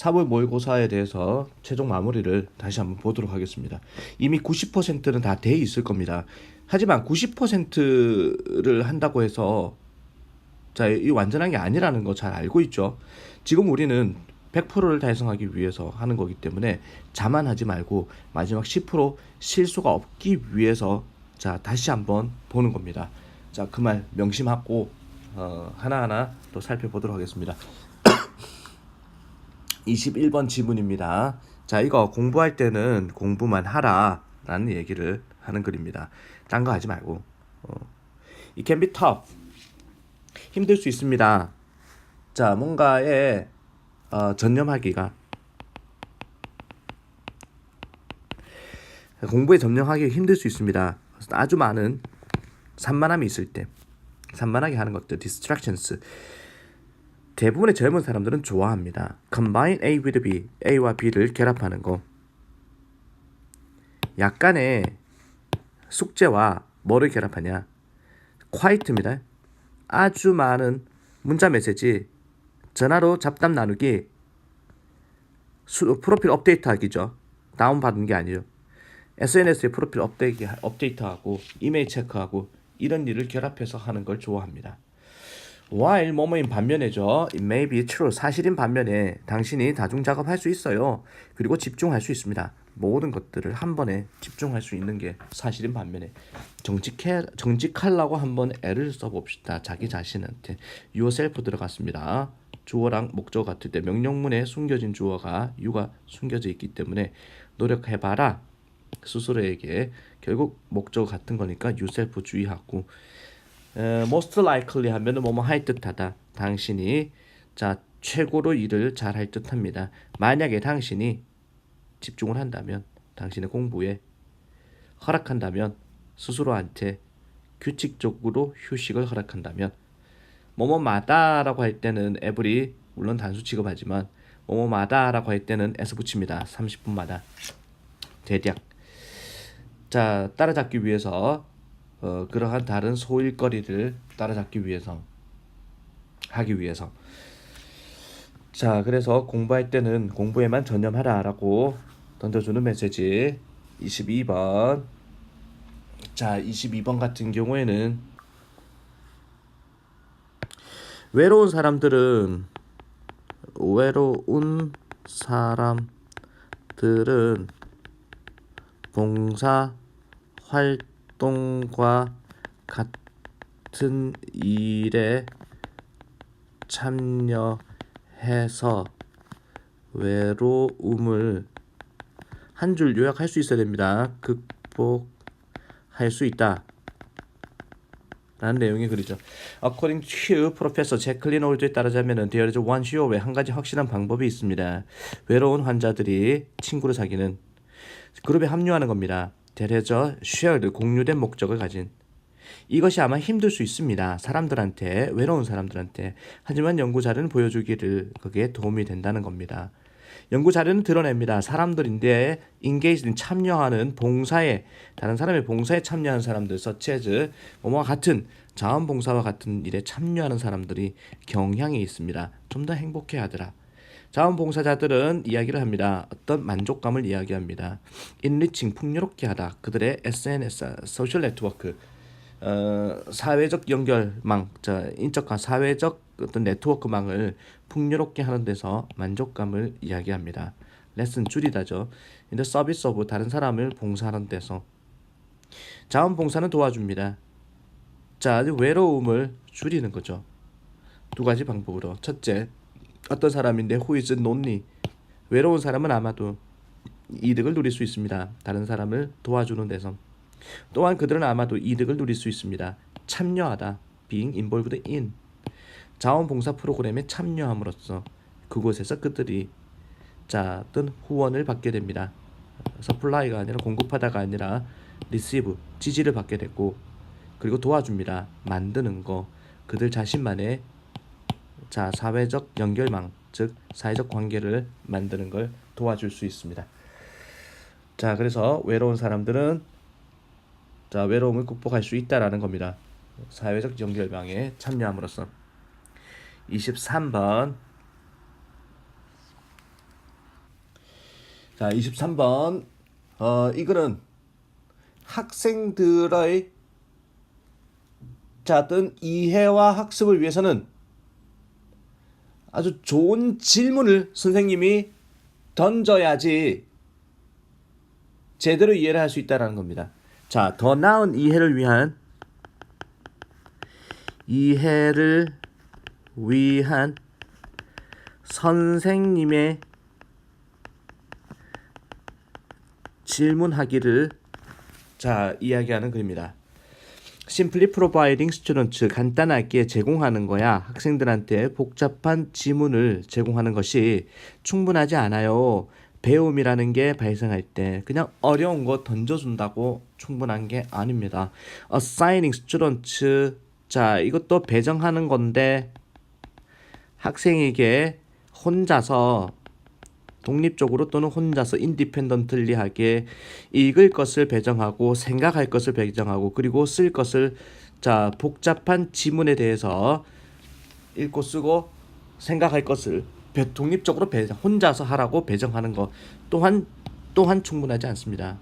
4월 모의고사에 대해서 최종 마무리를 다시 한번 보도록 하겠습니다. 이미 90%는 다 돼 있을 겁니다. 하지만 90%를 한다고 해서 이 완전한 게 아니라는 거 잘 알고 있죠. 지금 우리는 100%를 달성하기 위해서 하는 거기 때문에 자만하지 말고 마지막 10% 실수가 없기 위해서 다시 한번 보는 겁니다. 그 말 명심하고 하나하나 또 살펴보도록 하겠습니다. 21번 지문입니다. 이거 공부할 때는 공부만 하라 라는 얘기를 하는 글입니다. 딴 거 하지 말고. It can be tough. 힘들 수 있습니다. 뭔가에 전념하기가, 공부에 전념하기가 힘들 수 있습니다. 아주 많은 산만함이 있을 때 산만하게 하는 것들, distractions. 대부분의 젊은 사람들은 좋아합니다. Combine A with B, A와 B를 결합하는 거. 약간의 숙제와 뭐를 결합하냐? quiet입니다. 아주 많은 문자 메시지, 전화로 잡담 나누기, 프로필 업데이트하기죠. 다운받은 게 아니에요. SNS에 프로필 업데이트하고 이메일 체크하고 이런 일을 결합해서 하는 걸 좋아합니다. While 뭐뭐인 반면에죠. It may be true. 사실인 반면에 당신이 다중작업할 수 있어요. 그리고 집중할 수 있습니다. 모든 것들을 한 번에 집중할 수 있는 게 사실인 반면에 정직하려고 한번 애를 써봅시다. 자기 자신한테. yourself 들어갔습니다. 주어랑 목적 같을 때 명령문에 숨겨진 주어가 you가 숨겨져 있기 때문에 노력해봐라. 스스로에게 결국 목적 같은 거니까 yourself 주의하고 most likely 하면은 뭐뭐 할 듯하다. 당신이 최고로 일을 잘 할 듯합니다. 만약에 당신이 집중을 한다면, 당신의 공부에 허락한다면, 스스로한테 규칙적으로 휴식을 허락한다면, 뭐뭐마다라고 할 때는 every, 물론 단수 취급하지만 뭐뭐마다라고 할 때는 s 붙입니다. 30분마다 대략. 따라잡기 위해서 그러한 다른 소일거리를 따라잡기 위해서, 하기 위해서. 그래서 공부할 때는 공부에만 전념하라 라고 던져주는 메시지. 22번. 22번 같은 경우에는 외로운 사람들은 봉사 활동과 같은 일에 참여해서 외로움을 한 줄 요약할 수 있어야 됩니다. 극복할 수 있다 라는 내용의 글이죠. According to Professor Jacqueline Old에 따르자면 there is one sure way, 한 가지 확실한 방법이 있습니다. 외로운 환자들이 친구를 사귀는, 그룹에 합류하는 겁니다. There is a shared, 공유된 목적을 가진. 이것이 아마 힘들 수 있습니다. 사람들한테, 외로운 사람들한테. 하지만 연구 자료는 보여주기를 그게 도움이 된다는 겁니다. 연구 자료는 드러냅니다. 사람들인데 engaged, 참여하는 봉사에, 다른 사람의 봉사에 참여하는 사람들, such as 뭐뭐와 같은 자원봉사와 같은 일에 참여하는 사람들이 경향이 있습니다. 좀 더 행복해하더라. 자원봉사자들은 이야기를 합니다. 어떤 만족감을 이야기합니다. enriching, 풍요롭게 하다. 그들의 SNS, 소셜 네트워크, 사회적 연결망, 인적과 사회적 어떤 네트워크망을 풍요롭게 하는 데서 만족감을 이야기합니다. 레슨 줄이다죠. 인더 서비스 오브, 다른 사람을 봉사하는 데서. 자원봉사는 도와줍니다. 외로움을 줄이는 거죠. 두 가지 방법으로. 첫째, 어떤 사람인데 who is lonely, 외로운 사람은 아마도 이득을 누릴 수 있습니다. 다른 사람을 도와주는 데서. 또한 그들은 아마도 이득을 누릴 수 있습니다. 참여하다, being involved in, 자원봉사 프로그램에 참여함으로써 그곳에서 그들이 어떤 후원을 받게 됩니다. 서플라이가 아니라, 공급하다가 아니라 receive, 지지를 받게 됐고, 그리고 도와줍니다. 만드는 거, 그들 자신만의 사회적 연결망, 즉 사회적 관계를 만드는 걸 도와줄 수 있습니다. 그래서 외로운 사람들은 외로움을 극복할 수 있다라는 겁니다. 사회적 연결망에 참여함으로써. 23번. 자, 23번. 이거는 학생들의 어떤 이해와 학습을 위해서는 아주 좋은 질문을 선생님이 던져야지 제대로 이해를 할 수 있다는 겁니다. 자, 더 나은 이해를 위한 선생님의 질문하기를 이야기하는 글입니다. Simply providing students, 간단하게 제공하는 거야. 학생들한테 복잡한 지문을 제공하는 것이 충분하지 않아요. 배움이라는 게 발생할 때 그냥 어려운 거 던져준다고 충분한 게 아닙니다. Assigning students, 이것도 배정하는 건데 학생에게 혼자서 독립적으로 또는 혼자서 인디펜던틀리하게 읽을 것을 배정하고 생각할 것을 배정하고 그리고 쓸 것을 복잡한 지문에 대해서 읽고 쓰고 생각할 것을 독립적으로 혼자서 하라고 배정하는 것 또한 충분하지 않습니다.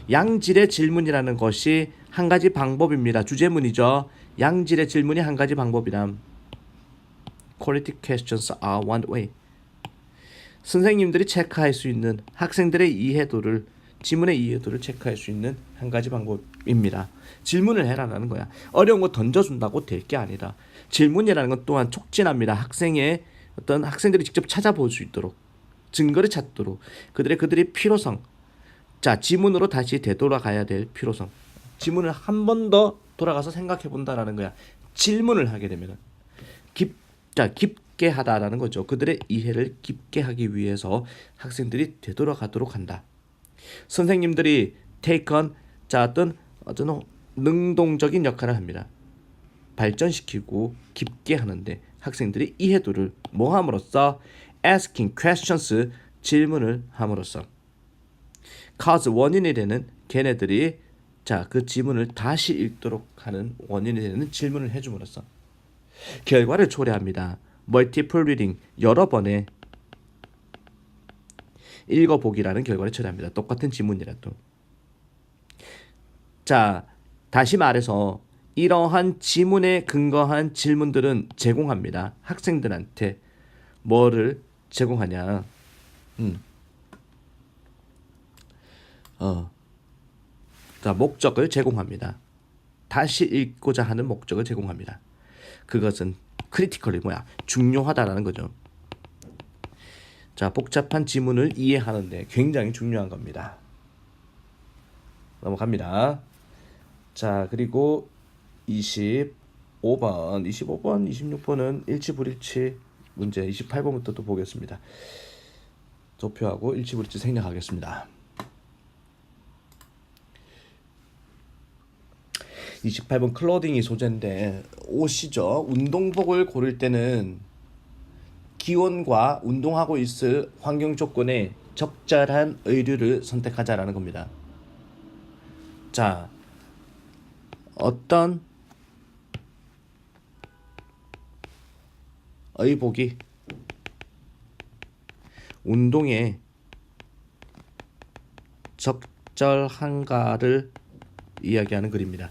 양질의 질문이라는 것이 한 가지 방법입니다. 주제문이죠. 양질의 질문이 한 가지 방법이다. Quality questions are one way. 선생님들이 체크할 수 있는 학생들의 이해도를 지문의 이해도를 체크할 수 있는 한 가지 방법입니다. 질문을 해라라는 거야. 어려운 거 던져준다고 될 게 아니라 질문이라는 것 또한 촉진합니다. 학생들이 직접 찾아볼 수 있도록 증거를 찾도록 그들의 필요성. 지문으로 다시 되돌아가야 될 필요성. 지문을 한 번 더 돌아가서 생각해 본다라는 거야. 질문을 하게 되면 깊게 하다라는 거죠. 그들의 이해를 깊게 하기 위해서 학생들이 되돌아가도록 한다. 선생님들이 take on 어떤 능동적인 역할을 합니다. 발전시키고 깊게 하는데 학생들이 이해도를 함으로써 asking questions, 질문을 함으로써 cause, 원인이 되는 걔네들이 그 지문을 다시 읽도록 하는 원인이 되는 질문을 해줌으로써 결과를 초래합니다. multiple reading, 여러 번의 읽어보기라는 결과를 초래합니다. 똑같은 지문이라도. 다시 말해서 이러한 지문에 근거한 질문들은 제공합니다. 학생들한테 뭐를 제공하냐? 목적을 제공합니다. 다시 읽고자 하는 목적을 제공합니다. 그것은 크리티컬이 중요하다라는 거죠. 복잡한 지문을 이해하는데 굉장히 중요한 겁니다. 넘어갑니다. 그리고 25번, 26번은 일치 불일치 문제 28번부터 또 보겠습니다. 도표하고 일치 불일치 생략하겠습니다. 28번 클로딩이 소재인데 옷이죠. 운동복을 고를 때는 기온과 운동하고 있을 환경 조건에 적절한 의류를 선택하자라는 겁니다. 어떤 의복이 운동에 적절한가를 이야기하는 글입니다.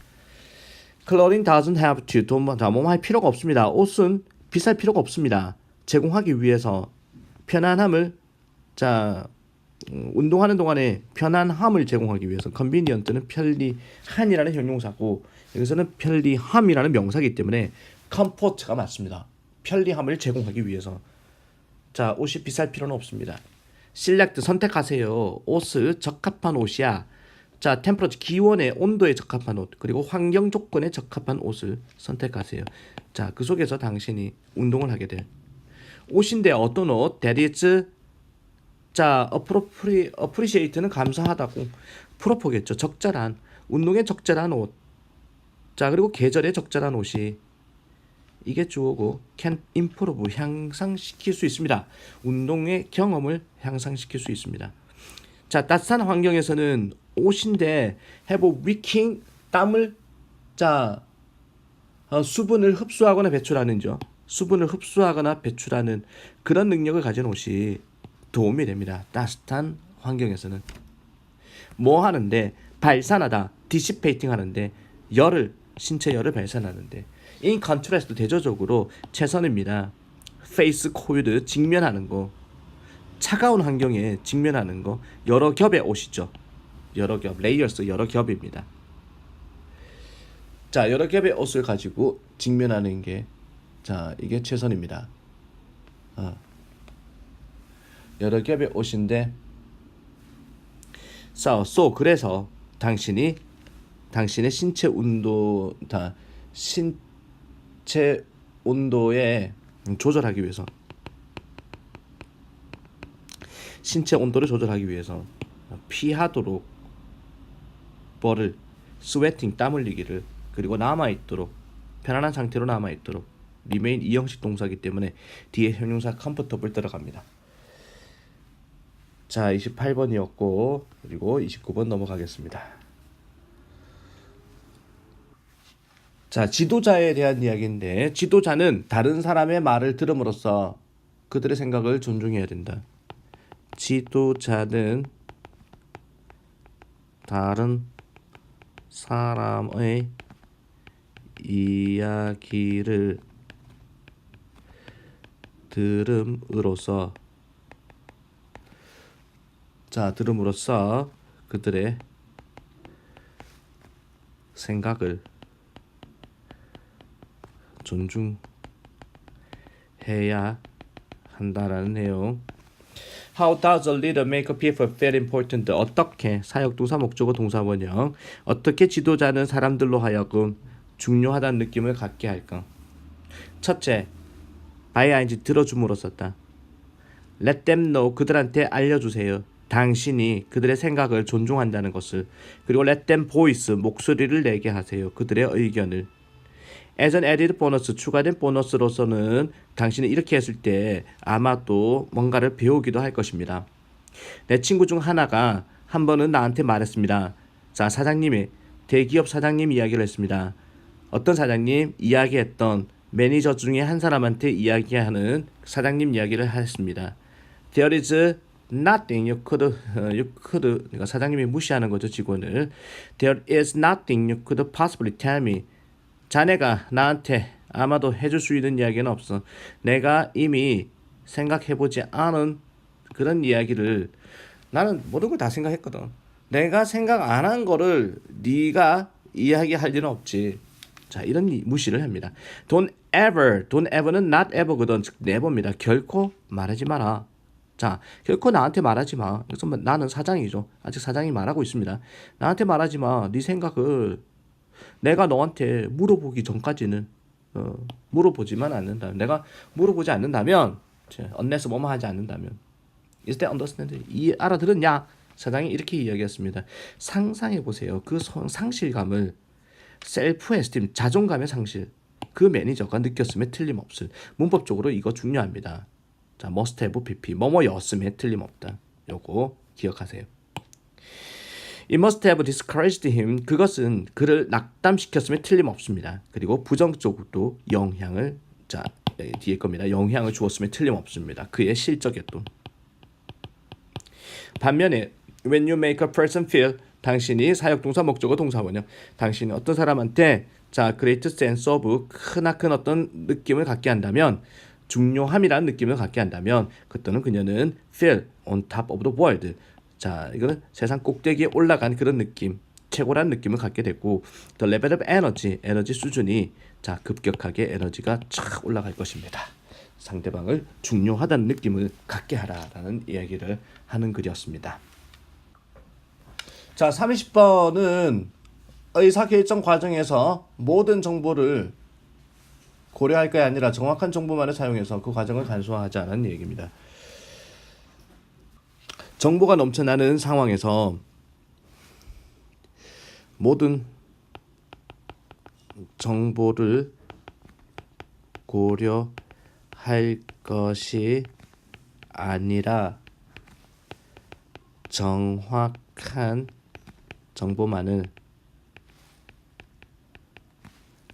Clothing doesn't have to, 할 필요가 없습니다. 옷은 비쌀 필요가 없습니다. 제공하기 위해서 편안함을 운동하는 동안에 편안함을 제공하기 위해서 convenient는 편리한이라는 형용사고 여기서는 편리함이라는 명사이기 때문에 comfort가 맞습니다. 편리함을 제공하기 위해서 옷이 비쌀 필요는 없습니다. select, 선택하세요. 옷을 적합한 옷이야. 템퍼러처, 기온의 온도에 적합한 옷 그리고 환경 조건에 적합한 옷을 선택하세요. 그 속에서 당신이 운동을 하게 될 옷인데 어떤 옷? That is appreciate는 감사하다고 프로포겠죠. 적절한 운동에 적절한 옷. 그리고 계절에 적절한 옷이 이게 주어고 can improve, 향상시킬 수 있습니다. 운동의 경험을 향상시킬 수 있습니다. 따뜻한 환경에서는 옷인데 have wicking, 땀을 수분을 흡수하거나 배출하는 그런 능력을 가진 옷이 도움이 됩니다. 따뜻한 환경에서는 뭐 하는데 발산하다, 디시페이팅 하는데 신체 열을 발산하는데 인 컨트라스트 대조적으로 최선입니다. 페이스 코일드 직면하는 거, 차가운 환경에 직면하는 거, 여러 겹의 옷이죠. 여러 겹, 레이어스 여러 겹입니다. 자, 여러 겹의 옷을 가지고 직면하는 게, 자, 이게 최선입니다. 여러 겹의 옷인데, 그래서 당신의 신체 온도에 조절하기 위해서, 신체 온도를 조절하기 위해서 피하도록 스웨팅 땀 흘리기를, 그리고 남아있도록 편안한 상태로 남아있도록 remain 이 형식 동사이기 때문에 뒤에 형용사 comfortable 들어갑니다. 자, 28번이었고 그리고 29번 넘어가겠습니다. 자, 지도자에 대한 이야기인데, 지도자는 다른 사람의 말을 들음으로써 그들의 생각을 존중해야 된다. 지도자는 다른 사람의 이야기를 들음으로써 그들의 생각을 존중해야 한다라는 내용. How does a leader make people feel important? 어떻게, 사역동사 목적어 동사 원형, 어떻게 지도자는 사람들로 하여금 중요하다는 느낌을 갖게 할까? 첫째, by ing 들어줌으로 썼다. Let them know, 그들한테 알려주세요. 당신이 그들의 생각을 존중한다는 것을. 그리고 let them voice, 목소리를 내게 하세요. 그들의 의견을. As an added bonus, 추가된 보너스로서는 당신이 이렇게 했을 때 아마도 뭔가를 배우기도 할 것입니다. 내 친구 중 하나가 한 번은 나한테 말했습니다. 자, 대기업 사장님 이야기를 했습니다. 어떤 사장님? 이야기했던 매니저 중에 한 사람한테 이야기하는 사장님 이야기를 했습니다. There is nothing you could, 그러니까 사장님이 무시하는 거죠, 직원을. There is nothing you could possibly tell me. 자네가 나한테 아마도 해줄 수 있는 이야기는 없어. 내가 이미 생각해보지 않은 그런 이야기를, 나는 모든 걸 다 생각했거든. 내가 생각 안 한 거를 네가 이야기할 일은 없지. 자, 이런 무시를 합니다. Don't ever는 not ever거든. 즉 never입니다. 결코 말하지 마라. 자, 결코 나한테 말하지 마. 그래서 나는 사장이죠. 아직 사장이 말하고 있습니다. 나한테 말하지 마. 네 생각을 내가 너한테 물어보기 전까지는 물어보지만 않는다면, 내가 물어보지 않는다면, unless 뭐뭐 하지 않는다면, is that understand? 알아들었냐? 사장이 이렇게 이야기했습니다. 상상해 보세요. 그 상실감을, 셀프 에스팀, 자존감의 상실, 그 매니저가 느꼈음에 틀림없을. 문법적으로 이거 중요합니다. 자, must have pp, 뭐뭐였음에 틀림없다. 요거 기억하세요. It must have discouraged him. 그것은 그를 낙담시켰음에 틀림없습니다. 그리고 부정적으로 영향을, 자, 뒤에 겁니다. 영향을 주었음에 틀림없습니다. 그의 실적에 또. 반면에 when you make a person feel, 당신이 사역동사 목적어 동사 원형, 당신이 어떤 사람한테 great sense of, 크나큰 어떤 느낌을 갖게 한다면, 중요함이라는 느낌을 갖게 한다면, 그때는 그녀는 feel on top of the world. 자, 이거는 세상 꼭대기에 올라간 그런 느낌, 최고란 느낌을 갖게 되고, the level of energy, 에너지 수준이 급격하게 에너지가 쫙 올라갈 것입니다. 상대방을 중요하다는 느낌을 갖게 하라라는 이야기를 하는 글이었습니다. 자, 30번은 의사결정 과정에서 모든 정보를 고려할 게 아니라 정확한 정보만을 사용해서 그 과정을 간소화하자는 얘기입니다. 정보가 넘쳐나는 상황에서 모든 정보를 고려할 것이 아니라 정확한 정보만을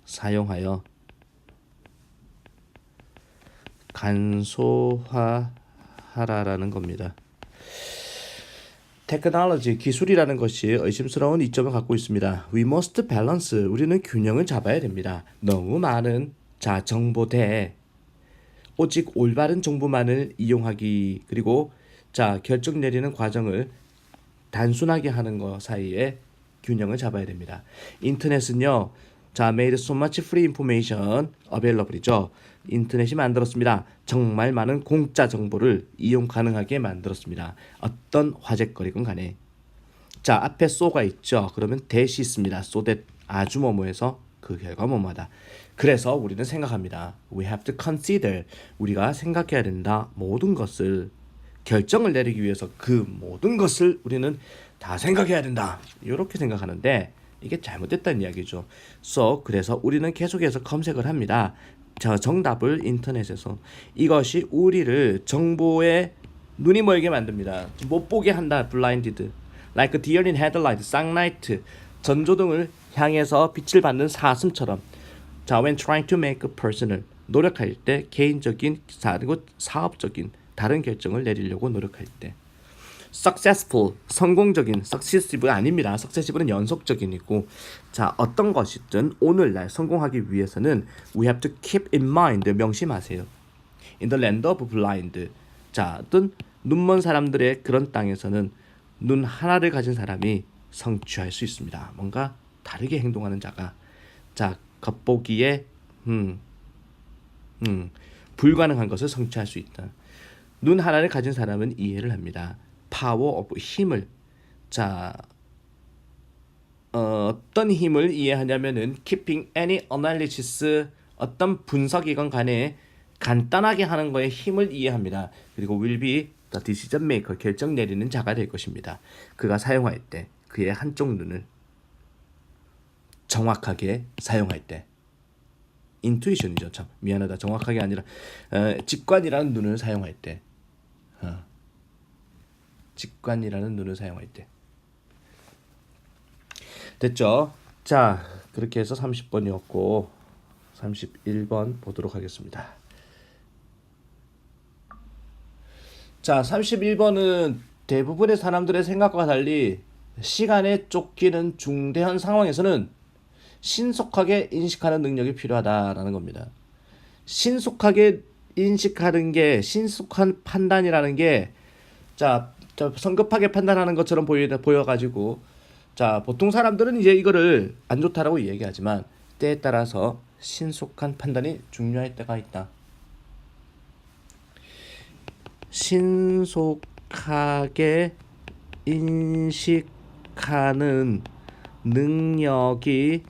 사용하여 간소화하라라는 겁니다. 테크놀로지, 기술이라는 것이 의심스러운 이점을 갖고 있습니다. We must balance. 우리는 균형을 잡아야 됩니다. 너무 많은 정보대 오직 올바른 정보만을 이용하기 그리고 결정 내리는 과정을 단순하게 하는 것 사이에 균형을 잡아야 됩니다. 인터넷은요. made so much free information available이죠. 인터넷이 만들었습니다. 정말 많은 공짜 정보를 이용 가능하게 만들었습니다. 어떤 화제거리건 간에. 앞에 so가 있죠. 그러면 that이 있습니다. so that 아주 뭐뭐해서 그 결과 뭐뭐하다. 그래서 우리는 생각합니다. We have to consider. 우리가 생각해야 된다. 모든 것을 결정을 내리기 위해서 그 모든 것을 우리는 다 생각해야 된다. 이렇게 생각하는데 이게 잘못됐다는 이야기죠. 그래서 우리는 계속해서 검색을 합니다. 정답을 인터넷에서. 이것이 우리를 정보에 눈이 멀게 만듭니다. 못 보게 한다. blinded. Like a deer in headlight, sunlight. 전조등을 향해서 빛을 받는 사슴처럼. when trying to make a personal. 노력할 때 개인적인 그리고 사업적인 다른 결정을 내리려고 노력할 때. successful, 성공적인, successive 아닙니다. successive는 연속적인이고 어떤 것이든 오늘날 성공하기 위해서는 we have to keep in mind, 명심하세요. in the land of blind. 어떤 눈먼 사람들의 그런 땅에서는 눈 하나를 가진 사람이 성취할 수 있습니다. 뭔가 다르게 행동하는 자가 겉보기에 불가능한 것을 성취할 수 있다. 눈 하나를 가진 사람은 이해를 합니다. power of 힘을 어떤 힘을 이해하냐면은 keeping any analysis 어떤 분석이건 간에 간단하게 하는 거에 힘을 이해합니다. 그리고 will be the decision maker 결정 내리는 자가 될 것입니다. 그가 사용할 때 그의 한쪽 눈을 정확하게 사용할 때 intuition이죠. 참 미안하다. 정확하게 아니라 직관이라는 눈을 사용할 때 직관이라는 눈을 사용할 때 됐죠? 그렇게 해서 30번이었고 31번 보도록 하겠습니다. 31번은 대부분의 사람들의 생각과 달리 시간에 쫓기는 중대한 상황에서는 신속하게 인식하는 능력이 필요하다라는 겁니다. 신속하게 인식하는 게 신속한 판단이라는 게 성급하게 판단하는 것처럼 보여가지고 보통 사람들은 이제 이거를 안 좋다라고 얘기하지만 때에 따라서 신속한 판단이 중요할 때가 있다. 신속하게 인식하는 능력이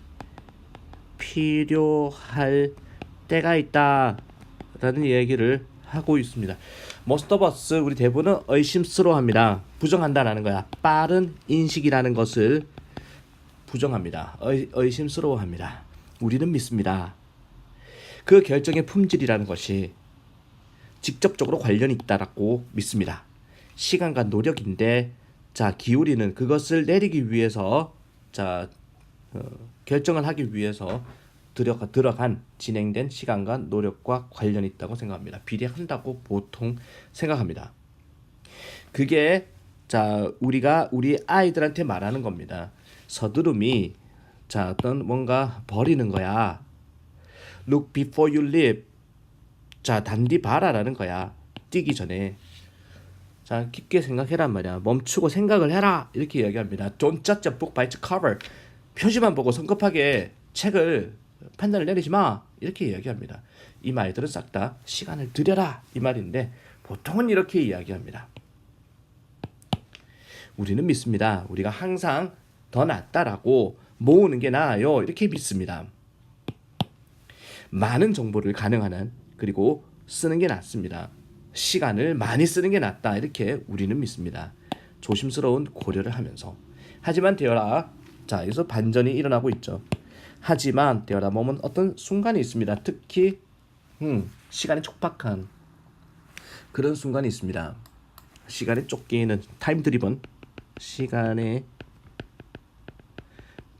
필요할 때가 있다라는 얘기를 하고 있습니다. Most of us, 우리 대부분은 의심스러워합니다. 부정한다라는 거야. 빠른 인식이라는 것을 부정합니다. 의심스러워합니다. 우리는 믿습니다. 그 결정의 품질이라는 것이 직접적으로 관련이 있다라고 믿습니다. 시간과 노력인데 기울이는 그것을 내리기 위해서 결정을 하기 위해서 들어간 진행된 시간과 노력과 관련이 있다고 생각합니다. 비례한다고 보통 생각합니다. 그게 우리가 우리 아이들한테 말하는 겁니다. 서두름이 어떤 뭔가 버리는 거야. Look before you leap. 단디 봐라라는 거야. 뛰기 전에. 깊게 생각해란 말이야. 멈추고 생각을 해라. 이렇게 이야기합니다. Don't judge a book by its cover. 표지만 보고 성급하게 책을 판단을 내리지 마. 이렇게 이야기합니다. 이 말들은 싹 다 시간을 들여라. 이 말인데 보통은 이렇게 이야기합니다. 우리는 믿습니다. 우리가 항상 더 낫다라고 모으는 게 나아요. 이렇게 믿습니다. 많은 정보를 가능한 한 그리고 쓰는 게 낫습니다. 시간을 많이 쓰는 게 낫다. 이렇게 우리는 믿습니다. 조심스러운 고려를 하면서. 하지만 되어라. 여기서 반전이 일어나고 있죠. 하지만 되어라 몸은 어떤 순간이 있습니다. 특히 시간이 촉박한 그런 순간이 있습니다. 시간에 쫓기는 타임 드리븐 시간에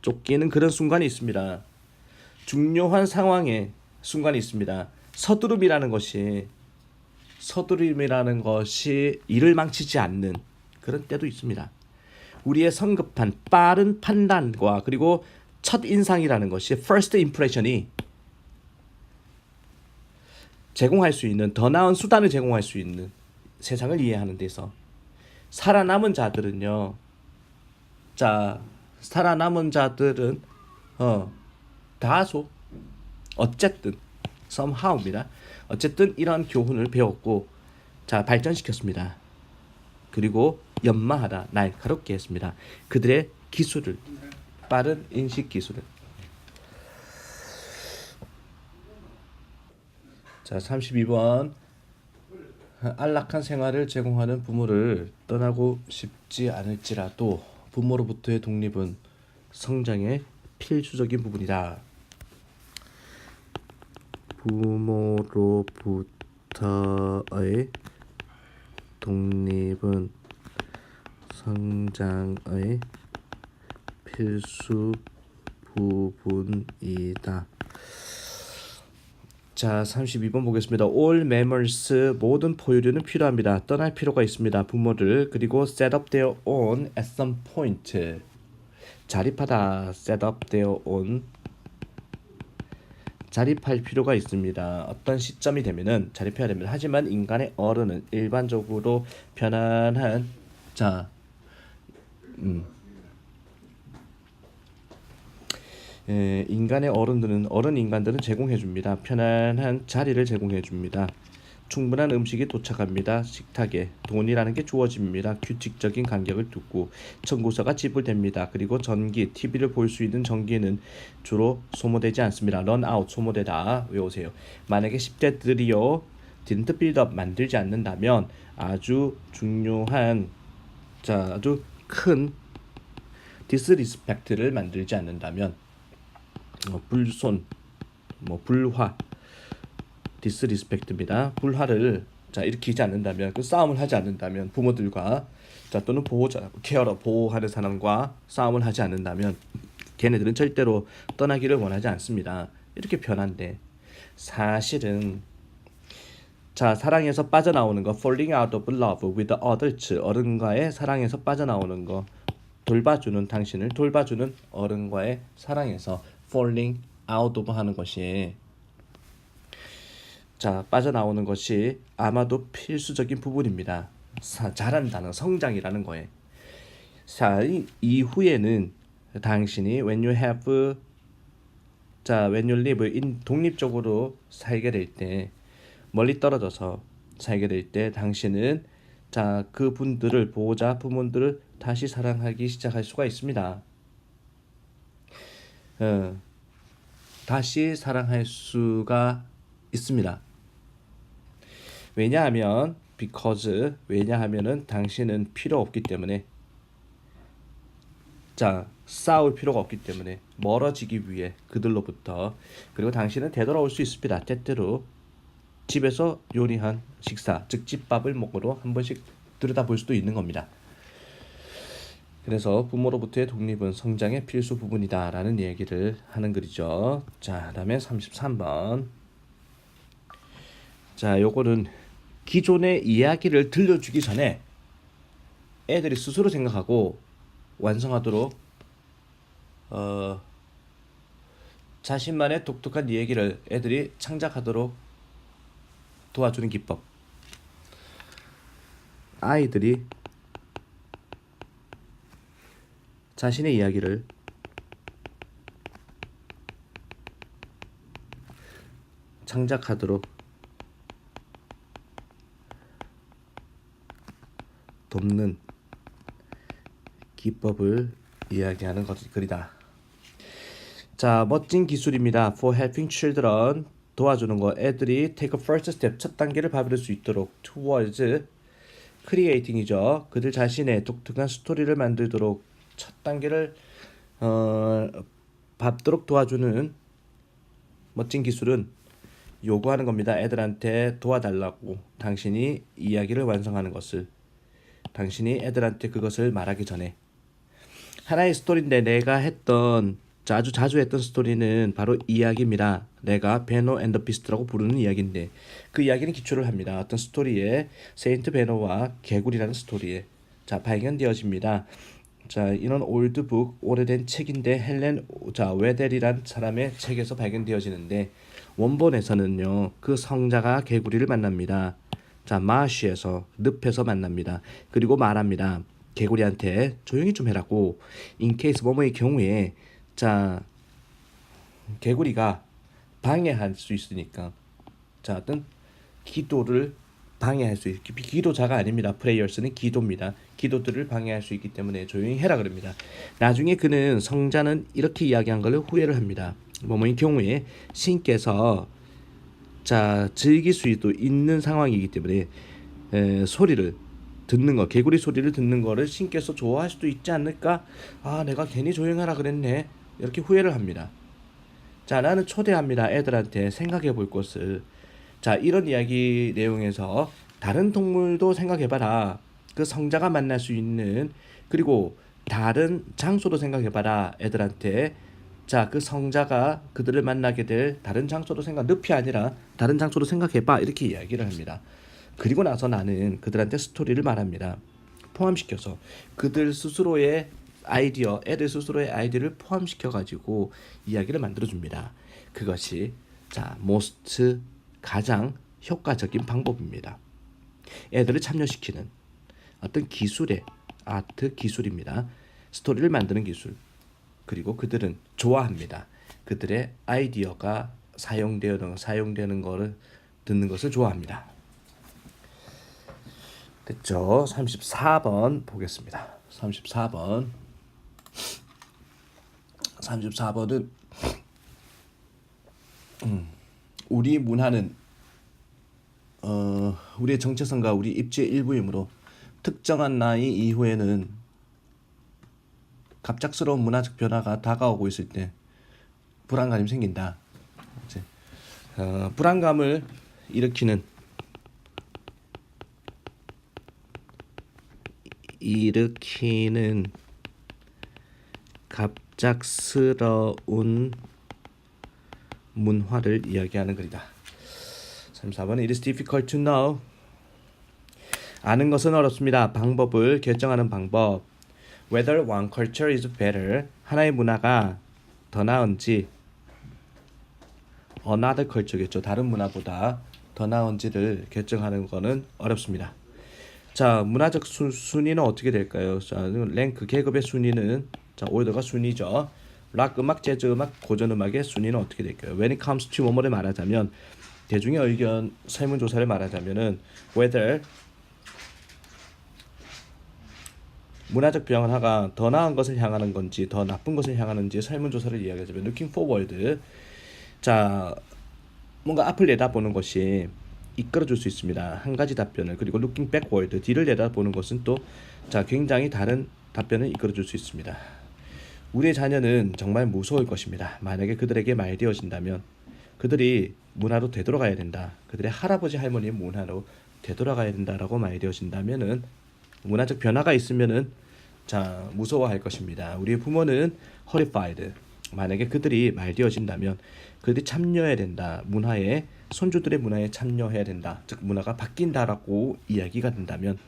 쫓기는 그런 순간이 있습니다. 중요한 상황에 순간이 있습니다. 서두름이라는 것이 일을 망치지 않는 그런 때도 있습니다. 우리의 성급한 빠른 판단과 그리고 첫 인상이라는 것이 first impression이 제공할 수 있는 더 나은 수단을 제공할 수 있는 세상을 이해하는 데서 살아남은 자들은요. 자, 살아남은 자들은 다소 어쨌든 somehow입니다. 어쨌든 이러한 교훈을 배웠고 자 발전시켰습니다. 그리고 연마하다 날카롭게 했습니다. 그들의 기술을 빠른 인식 기술을. 자 32번 안락한 생활을 제공하는 부모를 떠나고 싶지 않을지라도 부모로부터의 독립은 성장의 필수적인 부분이다. 부모로부터의 독립은 성장의 필수 부분이다. 자, 32번 보겠습니다. All mammals 모든 포유류는 필요합니다. 떠날 필요가 있습니다. 부모를 그리고 set up their own at some point 자립하다 set up their own 자립할 필요가 있습니다. 어떤 시점이 되면은 자립해야 됩니다. 하지만 인간의 어른은 일반적으로 편안한 인간의 어른 인간들은 제공해 줍니다. 편안한 자리를 제공해 줍니다. 충분한 음식이 도착합니다. 식탁에 돈이라는 게 주어집니다. 규칙적인 간격을 두고 청구서가 지불됩니다. 그리고 전기, TV를 볼 수 있는 전기는 주로 소모되지 않습니다. run out, 소모되다. 외우세요. 만약에 10대들이요 didn't build up, 만들지 않는다면 아주 중요한 아주 큰 disrespect를 만들지 않는다면 불손, 불화 디스리스펙트입니다. 불화를 일으키지 않는다면 그 싸움을 하지 않는다면 부모들과 또는 보호자 케어러 보호하는 사람과 싸움을 하지 않는다면 걔네들은 절대로 떠나기를 원하지 않습니다. 이렇게 편한데 사실은 사랑에서 빠져나오는 거 falling out of love with adults 어른과의 사랑에서 빠져나오는 거 돌봐주는 당신을 돌봐주는 어른과의 사랑에서 falling out of 하는 것이 빠져나오는 것이 아마도 필수적인 부분입니다. 자란다는 성장이라는 거에. 이후에는 당신이 when you have when you live in 독립적으로 살게 될 때 멀리 떨어져서 살게 될 때 당신은 그분들을 보호자 부모들을 다시 사랑하기 시작할 수가 있습니다. 다시 사랑할 수가 있습니다. 왜냐하면 왜냐하면은 당신은 필요 없기 때문에 싸울 필요가 없기 때문에 멀어지기 위해 그들로부터 그리고 당신은 되돌아올 수 있습니다. 때때로 집에서 요리한 식사 즉 집밥을 먹으러 한 번씩 들여다볼 수도 있는 겁니다. 그래서 부모로부터의 독립은 성장의 필수 부분이다 라는 얘기를 하는 글이죠. 그 다음에 33번 요거는 기존의 이야기를 들려주기 전에 애들이 스스로 생각하고 완성하도록 자신만의 독특한 얘기를 애들이 창작하도록 도와주는 기법. 아이들이 자신의 이야기를 창작하도록 돕는 기법을 이야기하는 글이다. 멋진 기술입니다. For helping children 도와주는 거 애들이 take a first step 첫 단계를 밟을 수 있도록 towards creating이죠. 그들 자신의 독특한 스토리를 만들도록 첫 단계를 밟도록 도와주는 멋진 기술은 요구하는 겁니다. 애들한테 도와달라고 당신이 이야기를 완성하는 것을 당신이 애들한테 그것을 말하기 전에 하나의 스토리인데 내가 했던 아주 자주 했던 스토리는 바로 이야기입니다. 내가 베노 앤더 비스트라고 부르는 이야기인데 그 이야기는 기초를 합니다. 어떤 스토리에 세인트 베노와 개구리라는 스토리에 발견되어집니다. 자, 이런 올드북 오래된 책인데 헬렌 웨델이란 사람의 책에서 발견되어지는데 원본에서는요 그 성자가 개구리를 만납니다. 자, 마쉬에서 늪에서 만납니다. 그리고 말합니다. 개구리한테 조용히 좀 해라고. In case 뭐뭐의 경우에 자 개구리가 방해할 수 있으니까 자 어떤 기도를 방해할 수 있기 기도자가 아닙니다. 프레이어스는 기도입니다. 기도들을 방해할 수 있기 때문에 조용히 해라 그럽니다. 나중에 그는 성자는 이렇게 이야기한 것을 후회를 합니다. 뭐뭐인 경우에 신께서 자 즐길 수도 있는 상황이기 때문에 소리를 듣는 거 개구리 소리를 듣는 거를 신께서 좋아할 수도 있지 않을까? 아 내가 괜히 조용하라 그랬네. 이렇게 후회를 합니다. 자 나는 초대합니다. 애들한테 생각해 볼 것을. 자 이런 이야기 내용에서 다른 동물도 생각해봐라. 그 성자가 만날 수 있는 그리고 다른 장소도 생각해봐라. 애들한테 자 그 성자가 그들을 만나게 될 다른 장소도 늪이 아니라 다른 장소도 생각해봐. 이렇게 이야기를 합니다. 그리고 나서 나는 그들한테 스토리를 말합니다. 포함시켜서 그들 스스로의 아이디어, 애들 스스로의 아이디어를 포함시켜 가지고 이야기를 만들어 줍니다. 그것이 자 most 가장 효과적인 방법입니다. 애들을 참여시키는 어떤 기술의 아트 기술입니다. 스토리를 만드는 기술. 그리고 그들은 좋아합니다. 그들의 아이디어가 사용되는 거를 듣는 것을 좋아합니다. 됐죠? 34번 보겠습니다. 34번은 우리 문화는 우리의 정체성과 우리 입지의 일부이므로 특정한 나이 이후에는 갑작스러운 문화적 변화가 다가오고 있을 때 불안감이 생긴다. 불안감을 일으키는 갑작스러운 문화를 이야기하는 글이다. 34번은 It is difficult to know. 아는 것은 어렵습니다. 방법을 결정하는 방법. Whether one culture is better. 하나의 문화가 더 나은지 another culture겠죠. 다른 문화보다 더 나은지를 결정하는 것은 어렵습니다. 자, 문화적 순위는 어떻게 될까요? 자, 랭크 계급의 순위는 자, 오더가 순위죠. 락 음악, 재즈 음악, 고전 음악의 순위는 어떻게 될까요? When it comes to 뭐뭐를 말하자면 대중의 의견 설문조사를 말하자면은 whether 문화적 변화가 더 나은 것을 향하는 건지 더 나쁜 것을 향하는지 설문조사를 이야기하자면 looking forward 자 뭔가 앞을 내다보는 것이 이끌어줄 수 있습니다. 한 가지 답변을. 그리고 looking backward 뒤를 내다보는 것은 또 자 굉장히 다른 답변을 이끌어줄 수 있습니다. 우리의 자녀는 정말 무서울 것입니다. 만약에 그들에게 말되어진다면 그들이 문화로 되돌아가야 된다. 그들의 할아버지 할머니의 문화로 되돌아가야 된다라고 말되어진다면은 문화적 변화가 있으면은 자 무서워할 것입니다. 우리의 부모는 horrified. 만약에 그들이 말되어진다면 그들이 참여해야 된다. 문화에 손주들의 문화에 참여해야 된다. 즉 문화가 바뀐다라고 이야기가 된다면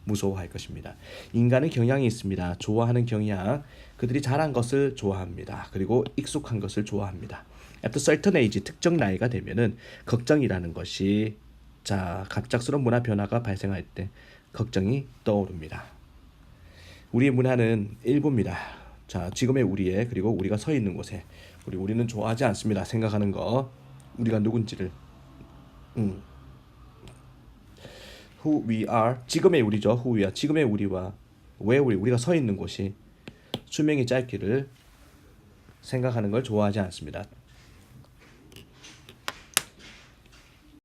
무서워할 것입니다. 인간은 경향이 있습니다. 좋아하는 경향. 그들이 잘한 것을 좋아합니다. 그리고 익숙한 것을 좋아합니다. At a certain age 특정 나이가 되면은 걱정이라는 것이 자 갑작스러운 문화 변화가 발생할 때 걱정이 떠오릅니다. 우리의 문화는 일부입니다. 자 지금의 우리의 그리고 우리가 서 있는 곳에 우리는 좋아하지 않습니다. 생각하는 거 우리가 누군지를 who we are 지금의 우리죠. who we are 지금의 우리와 왜 우리가 서 있는 곳이 수명이 짧기를 생각하는 걸 좋아하지 않습니다.